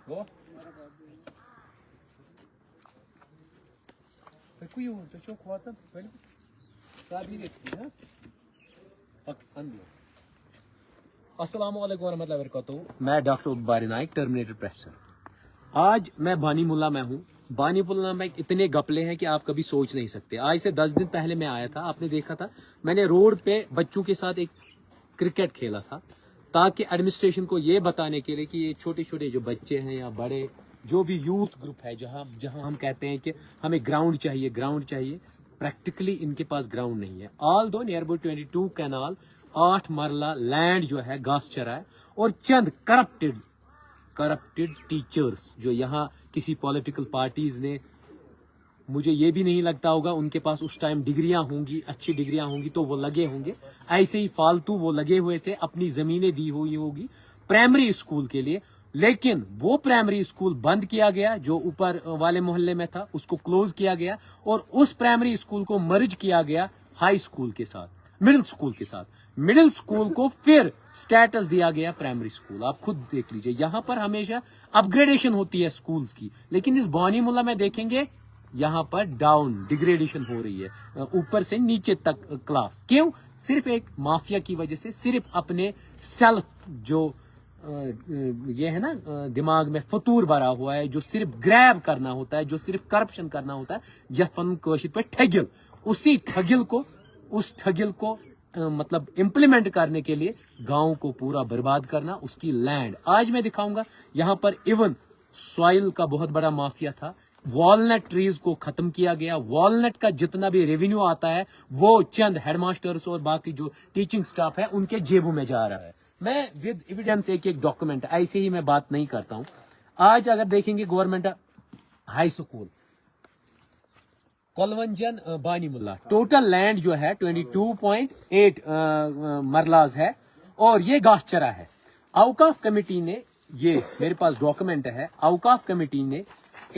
Go. Какую? Ты что, WhatsApp? अस्सलाम वालेकुम वरहमतुल्लाहि वबरकातुहू। मैं डॉक्टर उबारी नाइक, टर्मिनेटेड प्रोफेसर। आज मैं बानी मुल्ला में हूँ। बानी मुल्ला में इतने गपले हैं कि आप कभी सोच नहीं सकते। आज से 10 दिन पहले मैं आया था, आपने देखा था, मैंने रोड पे बच्चों के साथ एक क्रिकेट खेला था, ताकि एडमिनिस्ट्रेशन को ये बताने के लिए कि ये छोटे छोटे जो बच्चे हैं या बड़े जो भी यूथ ग्रुप है, जहाँ हम कहते हैं कि हमें ग्राउंड चाहिए, प्रैक्टिकली इनके पास ग्राउंड नहीं है। ऑल दो नियर अबाउट 22 कैनाल 8 मरला लैंड जो है घास चरा है, और चंद करप्टेड टीचर्स जो यहाँ किसी पॉलिटिकल पार्टीज ने, मुझे ये भी नहीं लगता होगा उनके पास उस टाइम डिग्रियां होंगी, अच्छी डिग्रियां होंगी तो वो लगे होंगे, ऐसे ही फालतू वो लगे हुए थे, अपनी जमीनें दी हुई होगी प्राइमरी स्कूल के लिए। लेकिन वो प्राइमरी स्कूल बंद किया गया जो ऊपर वाले मोहल्ले में था, उसको क्लोज किया गया, और उस प्राइमरी स्कूल को मर्ज किया गया हाई स्कूल के साथ, मिडिल स्कूल के साथ। मिडिल स्कूल को फिर स्टेटस दिया गया प्राइमरी स्कूल। आप खुद देख लीजिए, यहाँ पर हमेशा अपग्रेडेशन होती है स्कूल्स की, लेकिन इस बानी मुल्ला में देखेंगे यहाँ पर डाउन डिग्रेडेशन हो रही है, ऊपर से नीचे तक क्लास। क्यों? सिर्फ एक माफिया की वजह से, सिर्फ अपने सेल्फ जो ये है ना दिमाग में फतूर भरा हुआ है, जो सिर्फ ग्रैब करना होता है, जो सिर्फ करप्शन करना होता है, जफन कोशिश पे ठगिल, उसी ठगिल को मतलब इम्प्लीमेंट करने के लिए गांव को पूरा बर्बाद करना, उसकी लैंड। आज मैं दिखाऊंगा यहाँ पर इवन सॉइल का बहुत बड़ा माफिया था। वॉलनट ट्रीज को खत्म किया गया। वॉलनट का जितना भी रेवेन्यू आता है वो चंद हेडमास्टर्स और बाकी जो टीचिंग स्टाफ है उनके जेबों में जा रहा है। मैं विद एविडेंस एक डॉक्यूमेंट, ऐसे ही मैं बात नहीं करता हूं। आज अगर देखेंगे गवर्नमेंट हाई स्कूल कोलवंजन बानी मुल्ला, टोटल लैंड जो है 22.8 मरलाज है, और ये घास चरा है। औकाफ कमेटी ने, ये मेरे पास डॉक्यूमेंट है, औकाफ कमेटी ने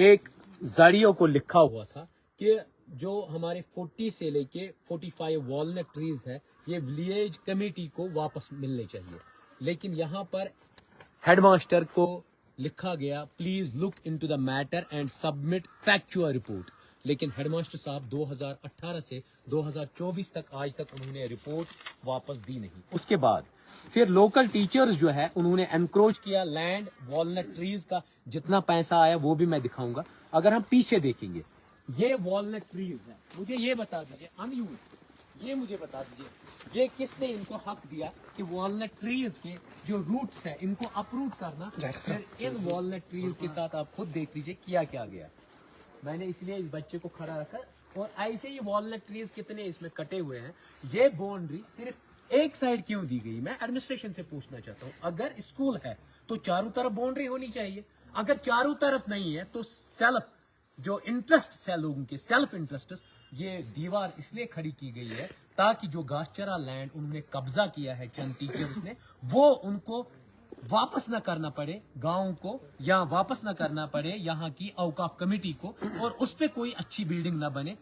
एक जाड़ियों को लिखा हुआ था कि जो हमारे 40 से लेके 45 वॉलनट ट्रीज है, ये विलेज कमेटी को वापस मिलने चाहिए। लेकिन यहाँ पर हेडमास्टर को लिखा गया please look into the matter and submit factual report, लेकिन हेडमास्टर साहब 2018 से 2024 तक आज तक उन्होंने रिपोर्ट वापस दी नहीं। उसके बाद फिर लोकल टीचर्स जो है उन्होंने एनक्रोच किया लैंड, वॉलनट ट्रीज का जितना पैसा आया वो भी मैं दिखाऊंगा। अगर हम पीछे देखेंगे, ये वॉलनट ट्रीज है, मुझे ये बता दीजिए अनयूज, ये मुझे बता दीजिए ये किसने इनको हक दिया कि वॉलनट ट्रीज के जो रूट्स है इनको अपरूट करना। फिर इन वॉलनट ट्रीज के साथ आप खुद देख लीजिए क्या क्या गया। मैंने इसलिए इस बच्चे को खड़ा रखा, और ऐसे ही वॉलनट ट्रीज कितने इसमें कटे हुए हैं। ये बाउंड्री सिर्फ एक साइड क्यों दी गई, मैं एडमिनिस्ट्रेशन से पूछना चाहता हूँ। अगर स्कूल है तो चारों तरफ बाउंड्री होनी चाहिए। अगर चारों तरफ नहीं है तो सेल्फ जो इंटरेस्ट है लोगों के, सेल्फ इंटरेस्ट, ये दीवार इसलिए खड़ी की गई है ताकि जो घासचरा लैंड उन्होंने कब्जा किया है चंद टीचर्स ने, वो उनको वापस न करना पड़े गांव को, या वापस न करना पड़े यहाँ की औकाफ कमेटी को, और उस पे कोई अच्छी बिल्डिंग न बने,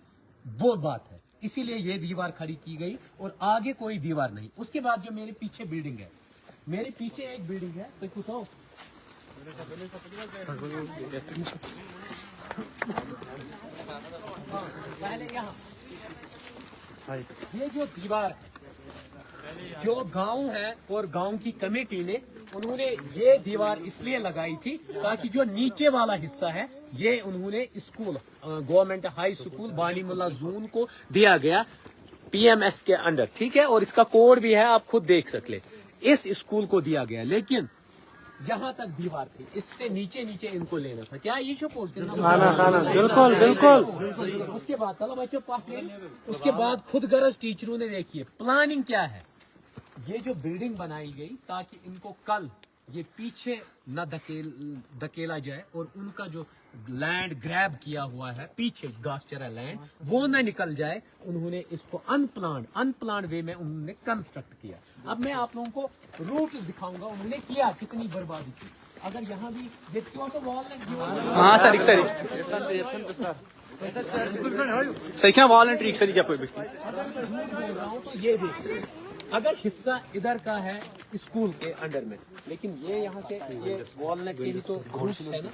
वो बात है। इसीलिए ये दीवार खड़ी की गई और आगे कोई दीवार नहीं। उसके बाद जो मेरे पीछे बिल्डिंग है, मेरे पीछे एक बिल्डिंग है, तो कुछ हो पहले यहाँ ये जो दीवार है, जो गांव है और गांव की कमेटी ने उन्होंने ये दीवार इसलिए लगाई थी ताकि जो नीचे वाला हिस्सा है ये उन्होंने स्कूल गवर्नमेंट हाई स्कूल बानी मुल्ला जोन को दिया गया पीएमएस के अंडर, ठीक है, और इसका कोड भी है, आप खुद देख सकते। इस स्कूल को दिया गया, लेकिन यहाँ तक दीवार थी, इससे नीचे नीचे इनको लेना था। क्या ये सपोज करना? बिल्कुल बिल्कुल। उसके बाद चलो बच्चों पास, उसके बाद खुद गरज टीचरों ने देखिए प्लानिंग क्या है। ये जो बिल्डिंग बनाई गई ताकि इनको कल ये पीछे न धकेला जाए, और उनका जो लैंड ग्रैब किया हुआ है पीछे घासचरा लैंड, वो न निकल जाए। उन्होंने इसको अनप्लान्ड वे में उन्होंने कंस्ट्रक्ट किया। अब मैं आप लोगों को रूट्स दिखाऊंगा उन्होंने किया कितनी बर्बादी की। अगर यहाँ भी देखते हो तो वॉल तो ये देखिए अगर हिस्सा इधर का है स्कूल के अंडर में, लेकिन ये यहाँ से ये वॉलनट के ही तो ग्रुप्स है ना।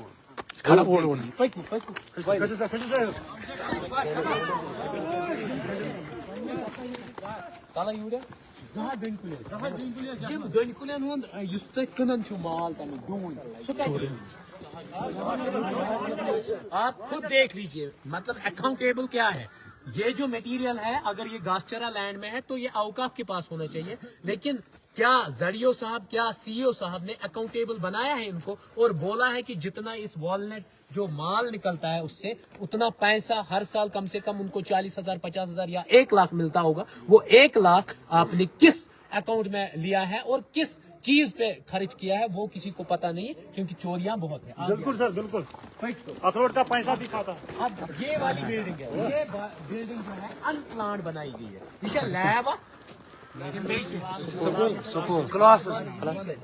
Tala Yuda, Zaha Dunkulia, Jim Dunkulian, you stick Kunan to Mal and doing. So आप खुद देख लीजिए, मतलब अकाउंटेबल क्या है। ये जो मटेरियल है अगर ये घासचरा लैंड में है तो ये औकाफ के पास होना चाहिए, लेकिन क्या जरियो साहब, क्या सीईओ साहब ने अकाउंटेबल बनाया है इनको और बोला है कि जितना इस वॉलनट जो माल निकलता है उससे उतना पैसा हर साल कम से कम उनको 40,000, 50,000 या 1 लाख मिलता होगा। वो 1 लाख आपने किस अकाउंट में लिया है और किस चीज पे खर्च किया है वो किसी को पता नहीं, क्योंकि चोरियां बहुत है। बिल्कुल सर, बिल्कुल अखरोट का पैसा भी खाता। अब ये वाली बिल्डिंग है, ये बिल्डिंग जो है अनप्लान्ड बनाई गई है। ये लैब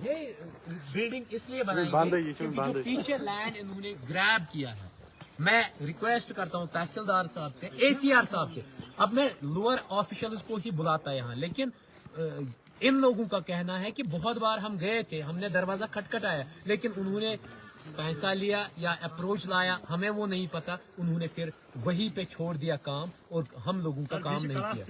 ये बिल्डिंग इसलिए बनाई गई क्योंकि जो पीछे लैंड इन्होंने ग्रैब किया है। मैं रिक्वेस्ट करता हूँ तहसीलदार साहब से, एसीआर साहब से, अब मैं लोअर ऑफिशियल्स को ही बुलाता यहाँ, लेकिन इन लोगों का कहना है कि बहुत बार हम गए थे, हमने दरवाजा खटखटाया, लेकिन उन्होंने पैसा लिया या अप्रोच लाया हमें वो नहीं पता, उन्होंने फिर वहीं पे छोड़ दिया काम और हम लोगों का काम नहीं किया।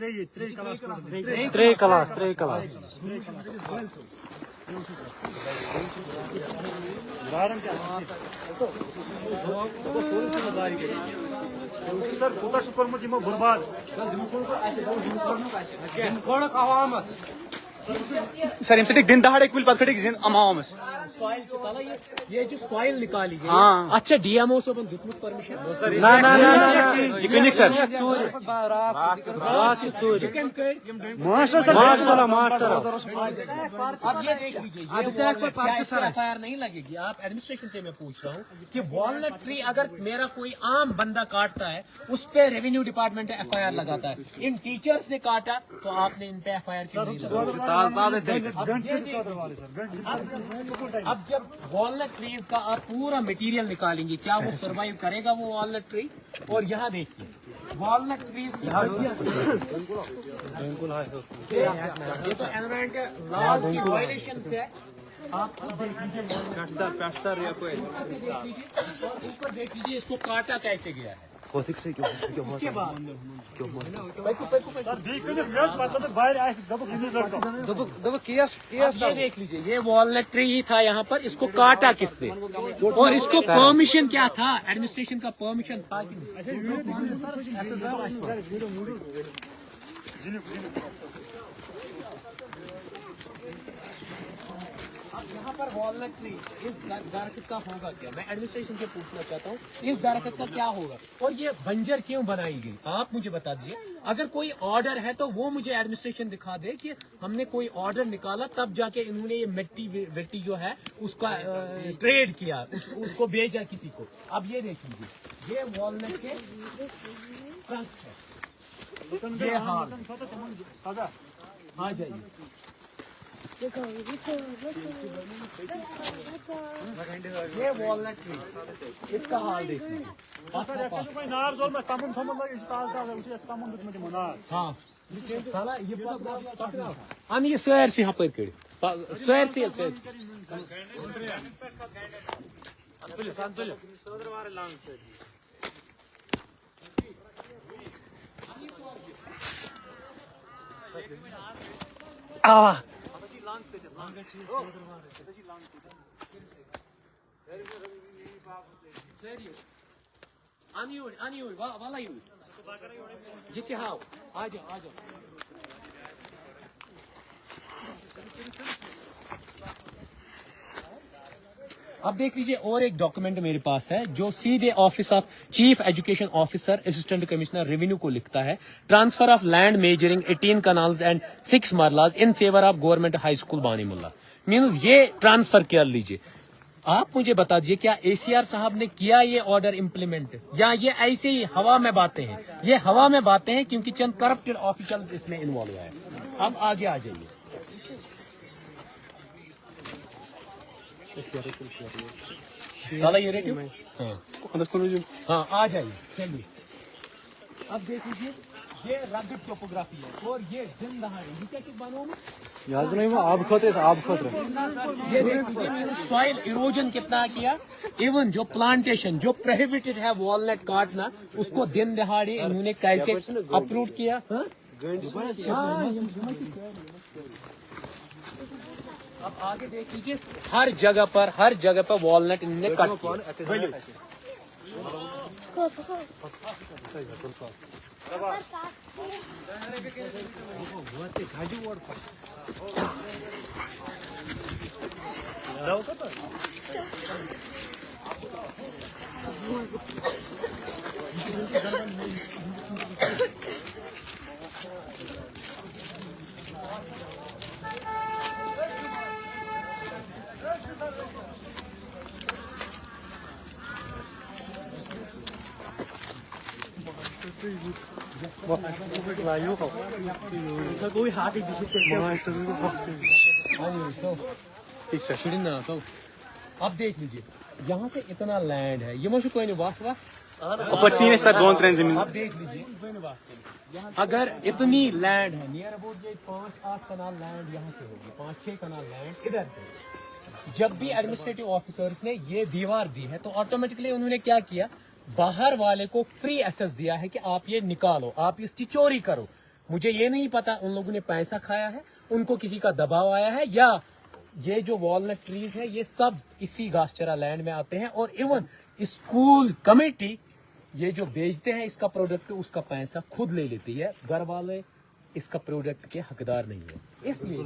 सर कोटा शुक्र मुझे मो गुरबाद सर यम सटिक दिन दहाड़े कुल पत खटिक अमावस सॉइल से तला ये जो सॉइल निकाली गई। हाँ। अच्छा डीएमओ से दिखमुत परमिशन ना ना ना ये क्लिनिक सर मास्टर अब ये देख लीजिए, ये एफआईआर नहीं लगेगी। आप एडमिनिस्ट्रेशन से मैं पूछ रहा हूँ कि वॉलनट ट्री अगर मेरा कोई आम बंदा काटता है उस पे रेवेन्यू डिपार्टमेंट एफआईआर लगाता है। इन टीचर्स ने काटा तो आपने इन पे एफआईआर क्यों नहीं लगाई? अब जब वॉलनट ट्रीज का आप पूरा मटेरियल निकालेंगे क्या वो सरवाइव करेगा वो वॉलनट ट्री? और यहाँ देखिए वॉलनट ट्रीज ये तो एनवायरमेंटल लॉज की वायलेशन है। आप देख लीजिए ऊपर देख लीजिए इसको काटा कैसे गया है। उसके बाद ये देख लीजिए ये वॉलनट ट्री ही था यहाँ पर, इसको काटा किसने और इसको परमिशन क्या था? एडमिनिस्ट्रेशन का परमिशन था कि यहाँ पर वॉलनट ट्री इस दरख्त का होगा क्या? मैं एडमिनिस्ट्रेशन से पूछना चाहता हूँ इस दरख्त का क्या होगा और ये बंजर क्यों बनाई गई? आप मुझे बता दीजिए। अगर कोई ऑर्डर है तो वो मुझे एडमिनिस्ट्रेशन दिखा दे कि हमने कोई ऑर्डर निकाला तब जाके इन्होंने ये मिट्टी जो है उसका ट्रेड किया, उसको भेजा किसी को। अब ये देख लीजिए ये वॉलनट के ट्रंक्स है, ये हाल आ जाइए। ये वॉलनट ट्री इसका हाल देखिए। हाँ ये सैर से हपर कर सैर से ये क्या आ जाओ अब देख लीजिए और एक डॉक्यूमेंट मेरे पास है जो सीधे office of chief education officer assistant commissioner revenue को लिखता है। Transfer of land measuring 18 kanals and 6 marlas in favour of government high school Banimulla. Means ये ट्रांसफर कर लीजिए। आप मुझे बता दीजिए क्या एसीआर साहब ने किया ये ऑर्डर इम्प्लीमेंट या ये ऐसे ही हवा में बातें हैं? ये हवा में बातें हैं क्योंकि चंद करप्टेड ऑफिशियल्स इसमें इन्वॉल्व है। अब आगे आ जाइए। हाँ आ जाइए चलिए। अब देख लीजिए ये रगड़ टोपोग्राफी है और ये दिन दहाड़े ये क्या बनाओ मैं याद बनाइए आब खतरे आब खतरे ये देखिए मैंने सॉइल इरोजन कितना किया इवन जो प्लांटेशन जो प्रोहिबिटेड है वॉलनट काटना उसको दिन दहाड़े इन्होंने कैसे अप्रूव किया हाँ? अब आगे देख लीजिए हर जगह पर वॉलनट इन्होंने कट किया ठीक से शुरू ना तो अब देख लीजिए यहाँ से इतना लैंड है ये मुझे कोई नहीं वाह अपनी सर दोन ट्रेन जमीन अब देख लीजिए अगर इतनी लैंड है नियर अबाउट ये 5-8 कनाल लैंड यहाँ से होगी 5-6 कनाल लैंड इधर पे जब भी एडमिनिस्ट्रेटिव ऑफिसर्स ने ये दीवार दी है तो ऑटोमेटिकली उन्होंने क्या किया बाहर वाले को फ्री एक्सेस दिया है कि आप ये निकालो आप इसकी चोरी करो मुझे ये नहीं पता उन लोगों ने पैसा खाया है उनको किसी का दबाव आया है या ये जो वॉलनट ट्रीज है ये सब इसी घासचरा लैंड में आते हैं और इवन स्कूल कमेटी ये जो बेचते हैं इसका प्रोडक्ट उसका पैसा खुद ले लेती है घर वाले इसका प्रोडक्ट के हकदार नहीं है इसलिए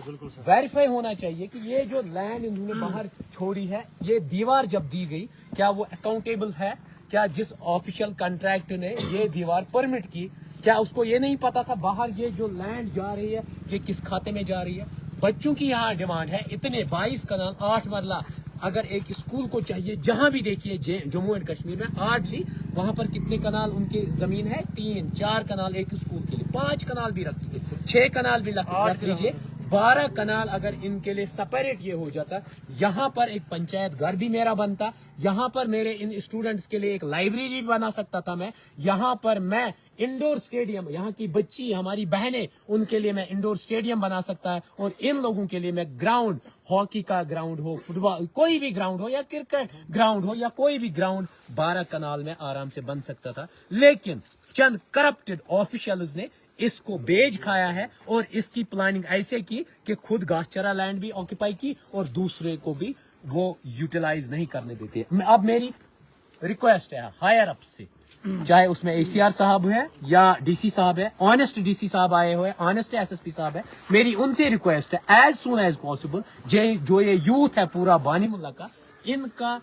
वेरीफाई होना चाहिए कि ये जो लैंड इन्होंने बाहर छोड़ी है ये दीवार जब दी गई क्या वो अकाउंटेबल है क्या जिस ऑफिशियल कॉन्ट्रैक्ट ने ये दीवार परमिट की क्या उसको ये नहीं पता था बाहर ये जो लैंड जा रही है ये किस खाते में जा रही है बच्चों की यहाँ डिमांड है इतने 22 कनाल 8 मरला अगर एक स्कूल को चाहिए जहां भी देखिए जम्मू एंड कश्मीर में हार्डली वहां पर कितने कनाल उनकी जमीन है 3-4 कनाल एक स्कूल के लिए 5 कनाल भी रख लीजिए 6 कनाल भी रख लीजिए 12 कनाल अगर इनके लिए सेपरेट ये हो जाता यहाँ पर एक पंचायत घर भी मेरा बनता यहाँ पर मेरे इन स्टूडेंट्स के लिए एक लाइब्रेरी बना सकता था मैं यहाँ पर मैं इंडोर स्टेडियम यहाँ की बच्ची हमारी बहनें उनके लिए मैं इंडोर स्टेडियम बना सकता है और इन लोगों के लिए मैं ग्राउंड हॉकी का ग्राउंड हो फुटबॉल कोई भी ग्राउंड हो या क्रिकेट ग्राउंड हो या कोई भी ग्राउंड 12 कनाल में आराम से बन सकता था लेकिन चंद करप्टेड ऑफिशियल्स ने इसको बेच खाया है और इसकी प्लानिंग ऐसे की कि खुद घासचरा लैंड भी ऑक्यूपाई की और दूसरे को भी वो यूटिलाइज नहीं करने देते अब मेरी रिक्वेस्ट है हायर अप से चाहे उसमें एसीआर साहब है या डीसी साहब है ऑनेस्ट डीसी साहब आए हुए ऑनेस्ट एसएसपी साहब है मेरी उनसे रिक्वेस्ट है एज सुन एज पॉसिबल जो ये यूथ है पूरा बानीमुल्ला का इनका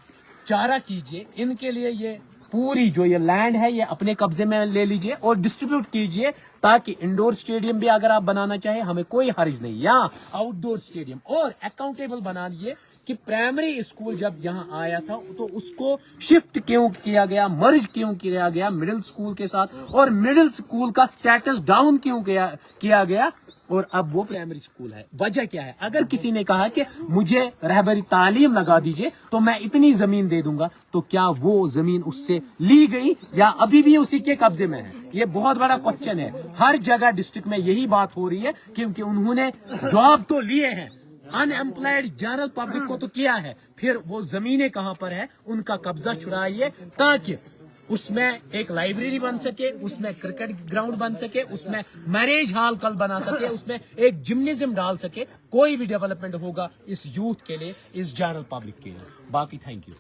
चारा कीजिए इनके लिए ये पूरी जो ये लैंड है ये अपने कब्जे में ले लीजिए और डिस्ट्रीब्यूट कीजिए ताकि इंडोर स्टेडियम भी अगर आप बनाना चाहे हमें कोई हर्ज नहीं या आउटडोर स्टेडियम और अकाउंटेबल बना दिए कि प्राइमरी स्कूल जब यहाँ आया था तो उसको शिफ्ट क्यों किया गया मर्ज क्यों किया गया मिडिल स्कूल के साथ और मिडिल स्कूल का स्टेटस डाउन क्यों किया गया और अब वो प्राइमरी स्कूल है वजह क्या है अगर किसी ने कहा कि मुझे रहबरी तालीम लगा दीजिए तो मैं इतनी जमीन दे दूंगा तो क्या वो जमीन उससे ली गई या अभी भी उसी के कब्जे में है ये बहुत बड़ा क्वेश्चन है हर जगह डिस्ट्रिक्ट में यही बात हो रही है क्योंकि उन्होंने जॉब तो लिए हैं अनएम्प्लॉयड जनरल पब्लिक को तो किया है फिर वो जमीनें कहां पर है उनका कब्जा छुड़ाइए ताकि उसमें एक लाइब्रेरी बन सके उसमें क्रिकेट ग्राउंड बन सके उसमें मैरिज हॉल कल बना सके उसमें एक जिम्नेजियम डाल सके कोई भी डेवलपमेंट होगा इस यूथ के लिए इस जनरल पब्लिक के लिए बाकी थैंक यू